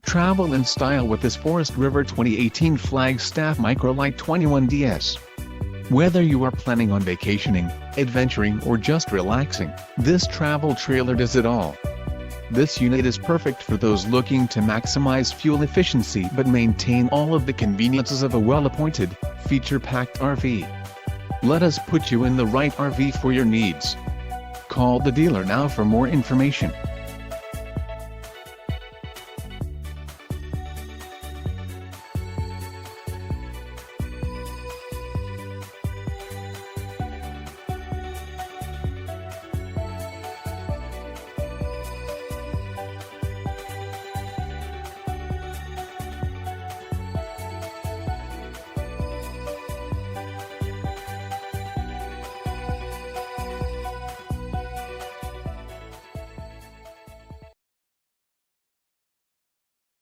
Travel in style with this Forest River 2018 Flagstaff Micro-Lite 21DS. Whether you are planning on vacationing, adventuring or just relaxing, this travel trailer does it all. This unit is perfect for those looking to maximize fuel efficiency but maintain all of the conveniences of a well-appointed, feature-packed RV. Let us put you in the right RV for your needs. Call the dealer now for more information.